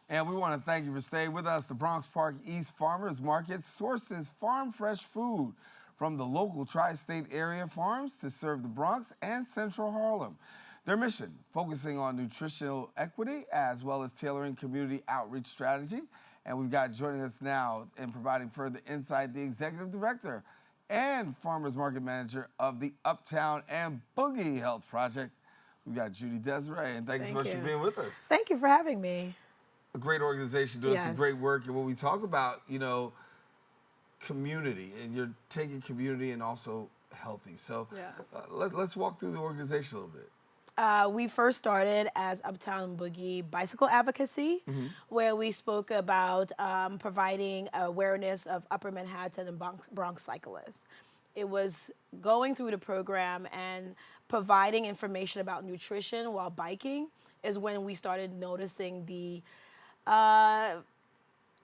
And we want to thank you for staying with us. The Bronx Park East Farmers Market sources farm fresh food from the local tri-state area farms to serve the Bronx and Central Harlem. Their mission, focusing on nutritional equity as well as tailoring community outreach strategy. And we've got joining us now and providing further insight, the Executive Director and Farmers Market Manager of the Uptown and Boogie Health Project. We've got Judi Desire, and thanks so much for being with us. Thank you for having me. A great organization doing some great work. And when we talk about, community, and you're taking community and also healthy. So let's walk through the organization a little bit. We first started as Uptown Boogie Bicycle Advocacy, where we spoke about providing awareness of Upper Manhattan and Bronx cyclists. It was going through the program and providing information about nutrition while biking is when we started noticing the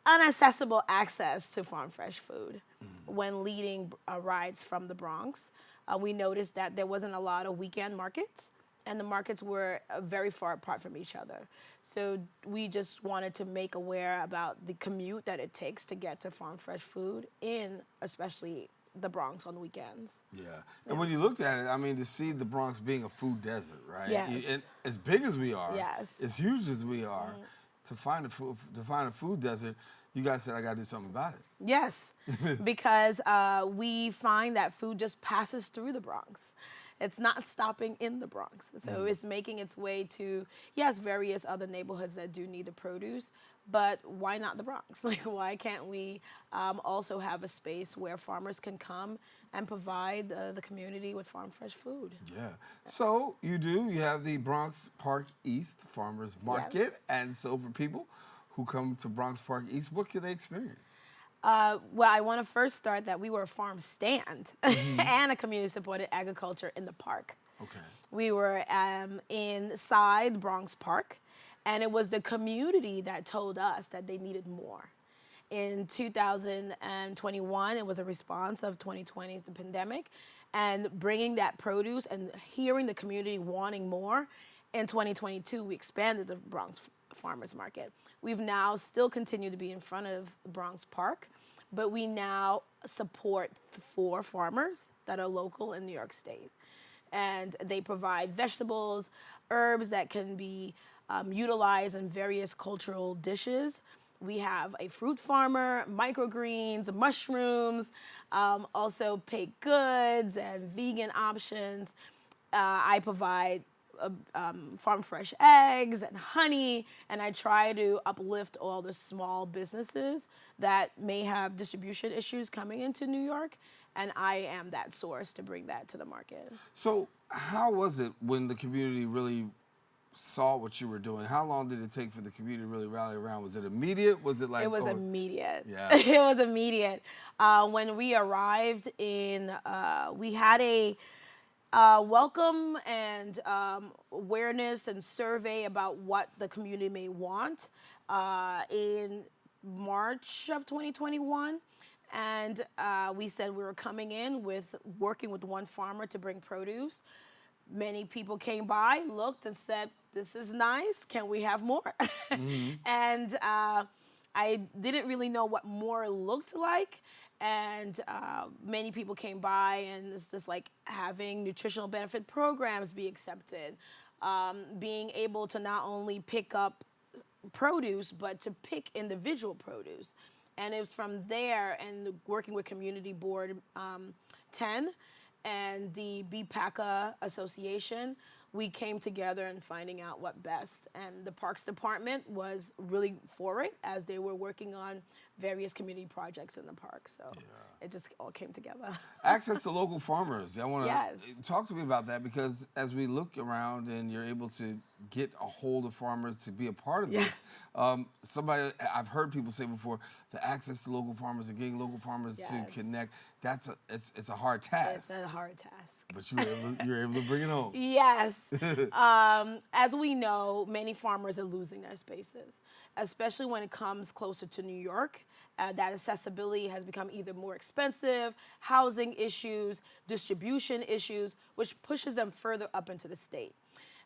unaccessible access to farm fresh food when leading rides from the Bronx. We noticed that there wasn't a lot of weekend markets, and the markets were very far apart from each other. So we just wanted to make aware about the commute that it takes to get to farm fresh food in especially the Bronx on weekends. Yeah. And when you looked at it, I mean, to see the Bronx being a food desert, right? Yes. And as big as we are, Yes. as huge as we are, to find a food desert, you guys said I got to do something about it. Yes, because we find that food just passes through the Bronx. It's not stopping in the Bronx. So it's making its way to, various other neighborhoods that do need the produce, but why not the Bronx? Like, why can't we also have a space where farmers can come and provide the community with farm fresh food? Yeah. So you have the Bronx Park East Farmers Market. And so for people who come to Bronx Park East, what can they experience? Well, I want to first start that we were a farm stand and a community-supported agriculture in the park. Okay. We were inside Bronx Park, and it was the community that told us that they needed more. In 2021, it was a response of 2020's the pandemic, and bringing that produce and hearing the community wanting more. In 2022, we expanded the Bronx Farmers Market. We've now still continued to be in front of Bronx Park, but we now support 4 farmers that are local in New York State. And they provide vegetables, herbs that can be utilized in various cultural dishes. We have a fruit farmer, microgreens, mushrooms, also baked goods and vegan options. I provide farm fresh eggs and honey, and I try to uplift all the small businesses that may have distribution issues coming into New York, and I am that source to bring that to the market. So how was it when the community really saw what you were doing? How long did it take for the community to really rally around? Was it immediate? Was it like... It was immediate. Yeah. It was immediate. When we arrived we had a welcome and awareness and survey about what the community may want in March of 2021. And we said we were coming in working with one farmer to bring produce. Many people came by, looked, and said, "This is nice. Can we have more?" And I didn't really know what more looked like. And many people came by, and it's just like having nutritional benefit programs be accepted, being able to not only pick up produce, but to pick individual produce. And it was from there, and working with Community Board 10 and the BPACA Association, we came together and finding out what best. And the Parks Department was really for it, as they were working on various community projects in the park. So it just all came together. Access to local farmers. I want to Yes. talk to me about that, because as we look around and you're able to get a hold of farmers to be a part of this, I've heard people say before, the access to local farmers and getting local farmers to connect, it's a hard task. It's a hard task. But you're able to bring it home. Yes. As we know, many farmers are losing their spaces, especially when it comes closer to New York. That accessibility has become either more expensive, housing issues, distribution issues, which pushes them further up into the state.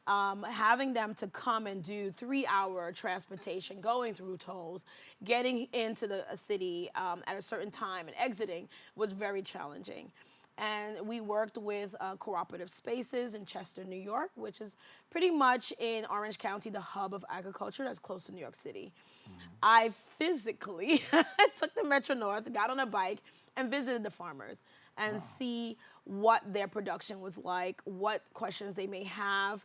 having them to come and do 3-hour transportation, going through tolls, getting into a city at a certain time and exiting was very challenging. And we worked with Cooperative Spaces in Chester, New York, which is pretty much in Orange County, the hub of agriculture that's close to New York City. I physically took the Metro North, got on a bike, and visited the farmers and see what their production was like, what questions they may have.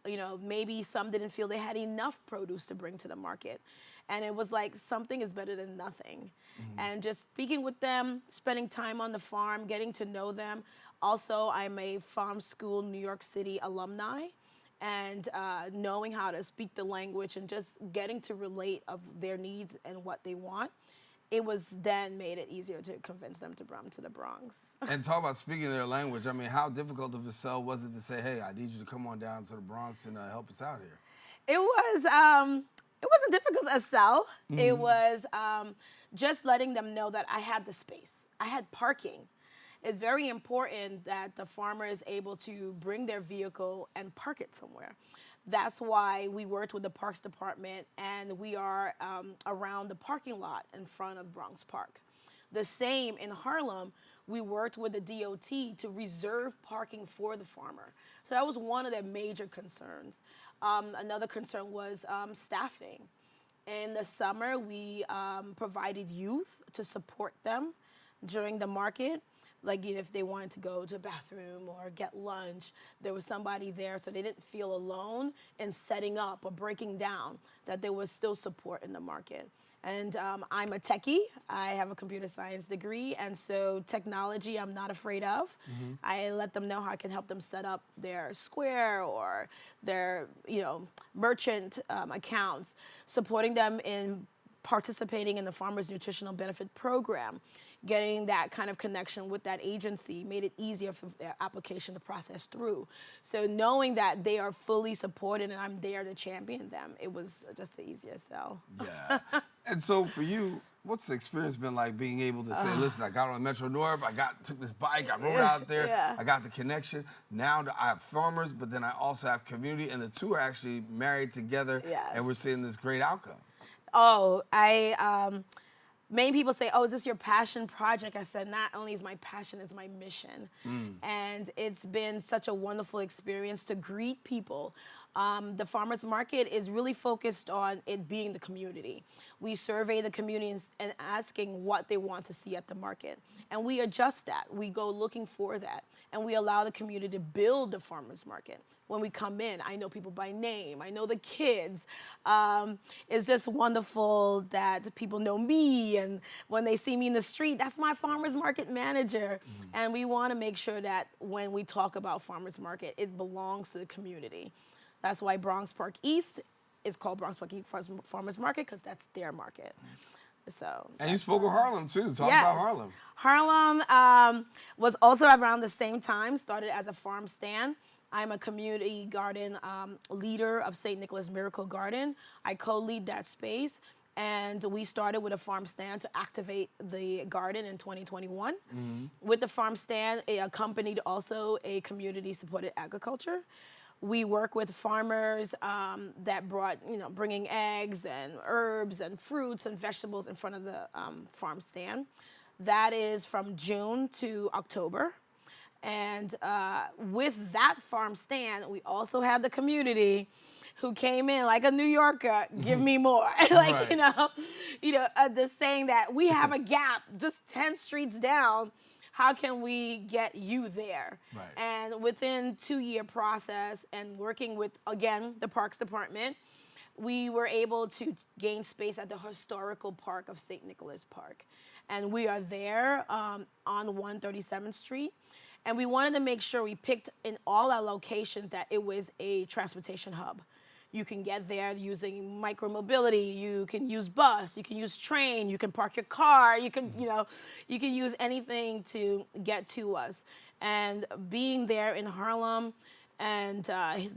You know, maybe some didn't feel they had enough produce to bring to the market. And it was like, something is better than nothing. And just speaking with them, spending time on the farm, getting to know them. Also, I'm a Farm School New York City alumni, and knowing how to speak the language and just getting to relate of their needs and what they want, it was then made it easier to convince them to come to the Bronx. And talk about speaking their language. I mean, how difficult of a sell was it to say, hey, I need you to come on down to the Bronx and help us out here? It wasn't difficult to sell. It was just letting them know that I had the space. I had parking. It's very important that the farmer is able to bring their vehicle and park it somewhere. That's why we worked with the Parks Department, and we are around the parking lot in front of Bronx Park. The same in Harlem, we worked with the DOT to reserve parking for the farmer. So that was one of their major concerns. Another concern was staffing. In the summer, we provided youth to support them during the market. Like, if they wanted to go to the bathroom or get lunch, there was somebody there so they didn't feel alone in setting up or breaking down, that there was still support in the market. And I'm a techie. I have a computer science degree, and so technology I'm not afraid of. I let them know how I can help them set up their Square or their merchant accounts, supporting them in participating in the Farmers Nutritional Benefit Program. Getting that kind of connection with that agency made it easier for their application to process through. So knowing that they are fully supported and I'm there to champion them, it was just the easiest sell. Yeah. And so for you, what's the experience been like being able to say, listen, I got on the Metro North, took this bike, I rode out there, I got the connection. Now I have farmers, but then I also have community, and the two are actually married together, and we're seeing this great outcome. Many people say, oh, is this your passion project? I said, not only is my passion, it's my mission. And it's been such a wonderful experience to greet people. The farmers market is really focused on it being the community. We survey the community and asking what they want to see at the market. And we adjust that. We go looking for that. And we allow the community to build the farmers market. When we come in, I know people by name. I know the kids. It's just wonderful that people know me, and when they see me in the street, that's my farmers market manager. And we want to make sure that when we talk about farmers market, it belongs to the community. That's why Bronx Park East is called Bronx Park East Farmers Market, because that's their market. So. And you spoke of Harlem too. Talk about Harlem. Harlem was also around the same time. Started as a farm stand. I'm a community garden leader of St. Nicholas Miracle Garden. I co-lead that space, and we started with a farm stand to activate the garden in 2021. With the farm stand, it accompanied also a community-supported agriculture. We work with farmers that brought, bringing eggs and herbs and fruits and vegetables in front of the farm stand. That is from June to October. And with that farm stand, we also had the community who came in like a New Yorker, give me more. Just saying that we have a gap just 10 streets down. How can we get you there? And within 2-year process and working with, again, the Parks Department, we were able to gain space at the historical park of St. Nicholas Park. And we are there on 137th Street. And we wanted to make sure we picked in all our locations that it was a transportation hub. You can get there using micromobility. You can use bus. You can use train. You can park your car. You can, you can use anything to get to us. And being there in Harlem and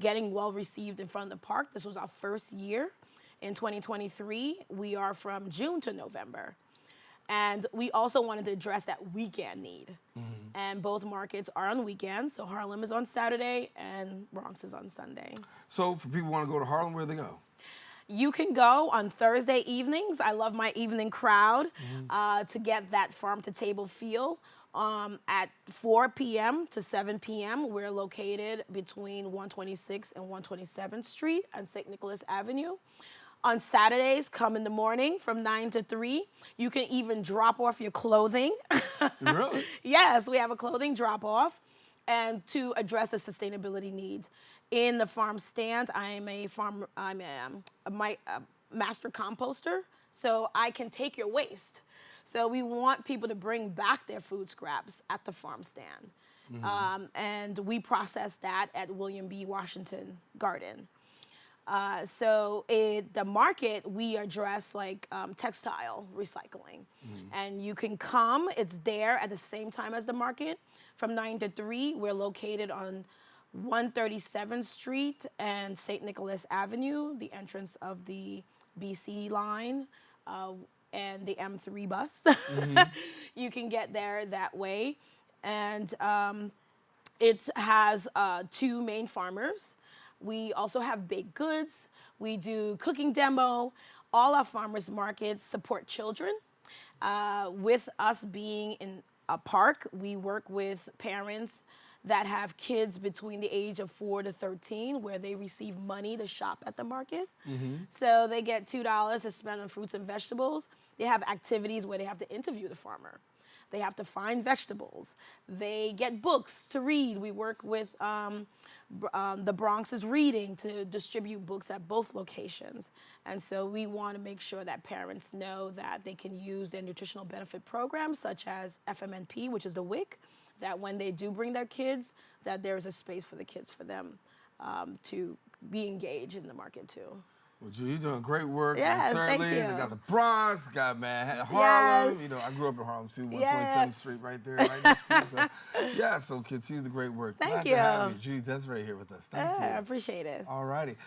getting well received in front of the park. This was our first year in 2023. We are from June to November. And we also wanted to address that weekend need. And both markets are on weekends. So Harlem is on Saturday and Bronx is on Sunday. So for people who want to go to Harlem, where do they go? You can go on Thursday evenings. I love my evening crowd to get that farm to table feel. At 4 p.m. to 7 p.m., we're located between 126 and 127th Street and St. Nicholas Avenue. On Saturdays, come in the morning from 9 to 3. You can even drop off your clothing. Really? Yes, we have a clothing drop off, and to address the sustainability needs. In the farm stand, I'm a master composter, so I can take your waste. So we want people to bring back their food scraps at the farm stand. And we process that at William B. Washington Garden. The market, we address like textile recycling. And you can come, it's there at the same time as the market. From 9 to 3, we're located on 137th Street and St. Nicholas Avenue, the entrance of the BC line and the M3 bus. You can get there that way. And it has 2 main farmers. We also have baked goods. We do cooking demo. All our farmers markets support children. With us being in a park, we work with parents that have kids between the age of 4 to 13 where they receive money to shop at the market. So they get $2 to spend on fruits and vegetables. They have activities where they have to interview the farmer. They have to find vegetables. They get books to read. We work with the Bronx is Reading to distribute books at both locations. And so we want to make sure that parents know that they can use their nutritional benefit programs such as FMNP, which is the WIC, that when they do bring their kids, that there's a space for the kids for them to be engaged in the market too. Well, Judi, you're doing great work. Yes, and certainly, thank you. they got the Bronx, got Harlem. Yes. You know, I grew up in Harlem too, 127th Yes. Street right there, right next to you. So, yeah, so continue the great work. Thank Glad you. to have you. Judi Desire here with us. Thank you. I appreciate it. All righty.